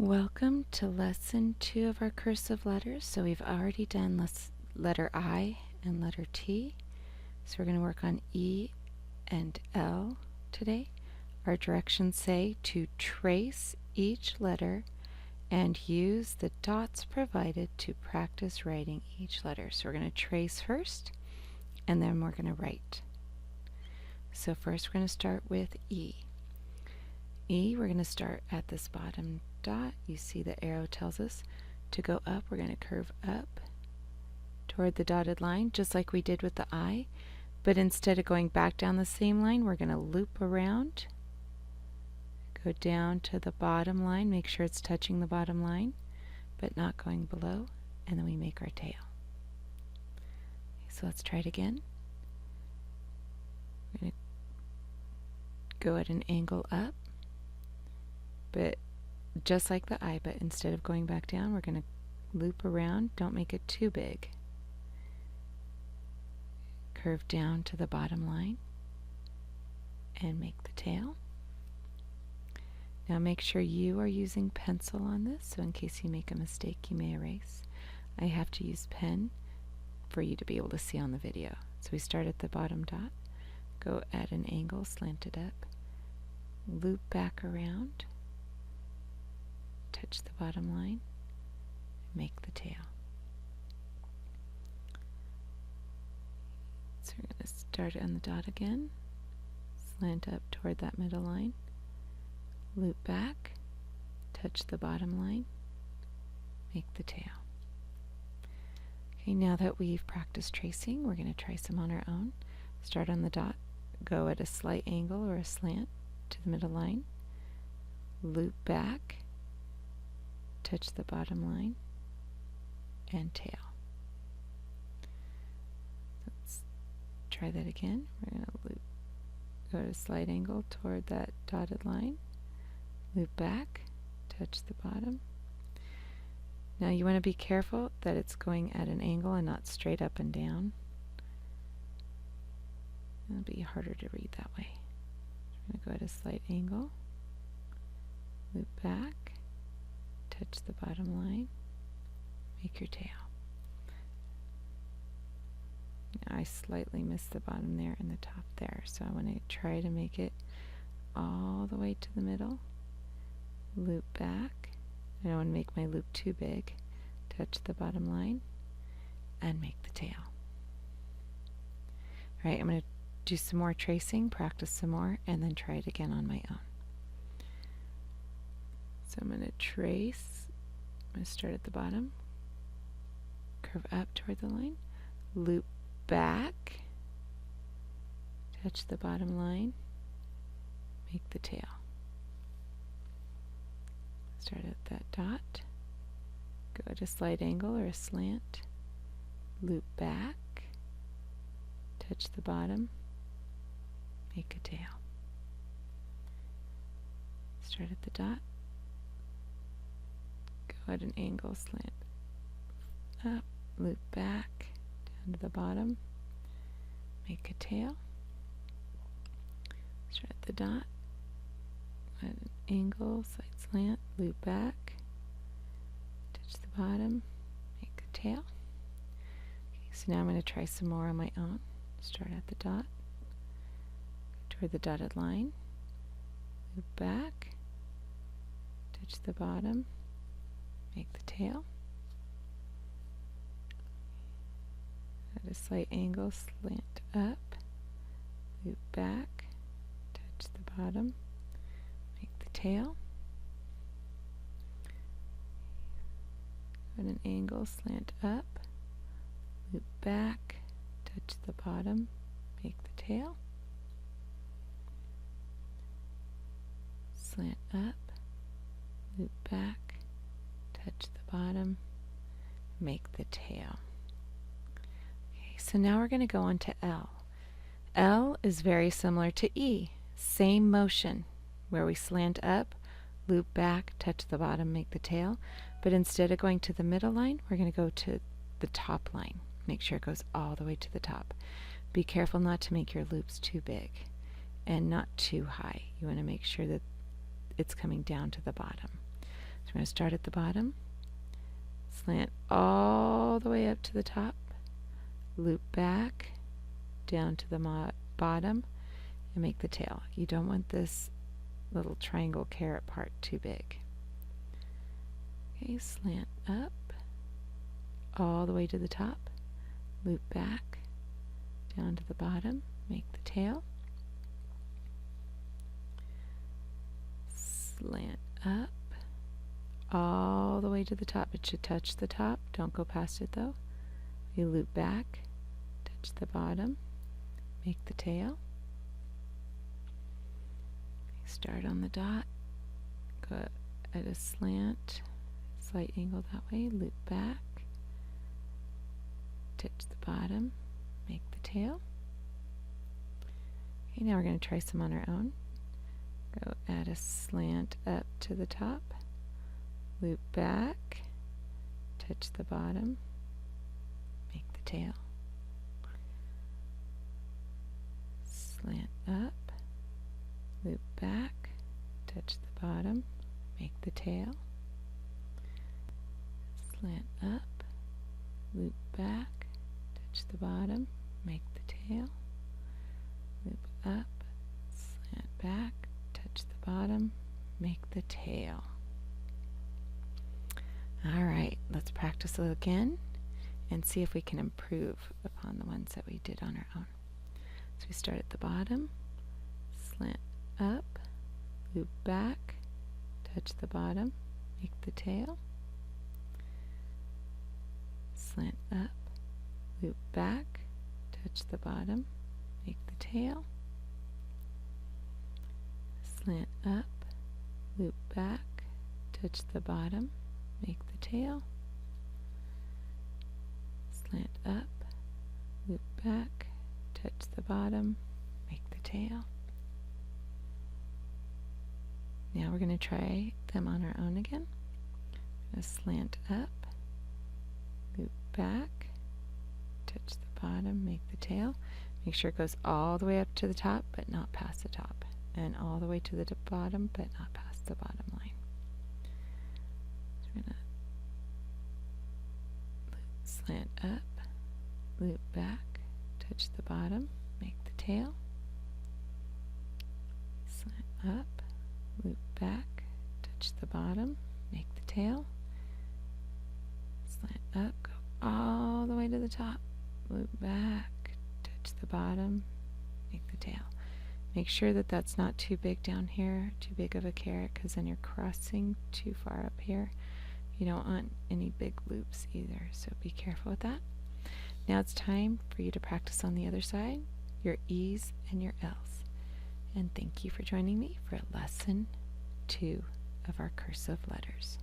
Welcome to lesson 2 of our cursive letters. So we've already done letter I and letter T. So we're going to work on E and L today. Our directions say to trace each letter and use the dots provided to practice writing each letter. So we're going to trace first and then we're going to write. So first we're going to start with E. E, we're going to start at this bottom dot. You see the arrow tells us to go up. We're going to curve up toward the dotted line, just like we did with the I. But instead of going back down the same line, we're going to loop around, go down to the bottom line, make sure it's touching the bottom line, but not going below, and then we make our tail. So let's try it again. We're going to go at an angle up, but just like the I, but instead of going back down, we're going to loop around. Don't make it too big. Curve down to the bottom line and make the tail. Now make sure you are using pencil on this, so in case you make a mistake, you may erase. I have to use pen for you to be able to see on the video. So we start at the bottom dot, go at an angle, slant it up, loop back around, touch the bottom line, make the tail. So we're going to start on the dot again, slant up toward that middle line, loop back, touch the bottom line, make the tail. Okay, now that we've practiced tracing, we're going to try some on our own. Start on the dot, go at a slight angle or a slant to the middle line, loop back, touch the bottom line, and tail. Let's try that again. We're going to go at a slight angle toward that dotted line, loop back, touch the bottom. Now you want to be careful that it's going at an angle and not straight up and down. It'll be harder to read that way. We're going to go at a slight angle, loop back, touch the bottom line, make your tail. Now I slightly missed the bottom there and the top there, so I want to try to make it all the way to the middle, loop back. I don't want to make my loop too big, touch the bottom line, and make the tail. Alright, I'm going to do some more tracing, practice some more, and then try it again on my own. So I'm going to trace, I'm going to start at the bottom, curve up toward the line, loop back, touch the bottom line, make the tail. Start at that dot, go at a slight angle or a slant, loop back, touch the bottom, make a tail. Start at the dot, go at an angle, slant up, loop back, down to the bottom, make a tail. Start at the dot, at an angle, slight slant, loop back, touch the bottom, make a tail. Okay, so now I'm going to try some more on my own. Start at the dot, toward the dotted line, loop back, touch the bottom, make the tail. At a slight angle, slant up, loop back, touch the bottom, make the tail. At an angle, slant up, loop back, touch the bottom, make the tail. Slant up, loop back, touch the bottom, make the tail. Okay, so now we're going to go on to L. L is very similar to E. Same motion, where we slant up, loop back, touch the bottom, make the tail. But instead of going to the middle line, we're going to go to the top line. Make sure it goes all the way to the top. Be careful not to make your loops too big and not too high. You want to make sure that it's coming down to the bottom. So we're going to start at the bottom, slant all the way up to the top, loop back down to the bottom, and make the tail. You don't want this little triangle carrot part too big. Okay, slant up all the way to the top, loop back down to the bottom, make the tail, slant up all the way to the top. It should touch the top, don't go past it though. You loop back, touch the bottom, make the tail, start on the dot, go at a slant, slight angle that way, loop back, touch the bottom, make the tail. Okay, now we're going to try some on our own. Go add a slant up to the top, loop back, touch the bottom, make the tail, slant up, loop back, touch the bottom, make the tail, slant up, loop back, touch the bottom, make the tail, loop up, slant back, touch the bottom, make the tail. Alright, let's practice it again and see if we can improve upon the ones that we did on our own. So we start at the bottom, slant up, loop back, touch the bottom, make the tail, slant up, loop back, touch the bottom, make the tail, slant up, loop back, touch the bottom, make the tail, slant up, loop back, touch the bottom, make the tail. Now we're going to try them on our own again. We're going to slant up, loop back, touch the bottom, make the tail. Make sure it goes all the way up to the top, but not past the top, and all the way to the bottom, but not past the bottom line. So we're going to slant up, loop back, touch the bottom, make the tail, slant up, loop back, touch the bottom, make the tail, slant up, go all the way to the top, loop back, touch the bottom, make the tail. Make sure that that's not too big down here, too big of a carrot, because then you're crossing too far up here. You don't want any big loops either, so be careful with that. Now it's time for you to practice on the other side, your E's and your L's. And thank you for joining me for lesson 2 of our cursive letters.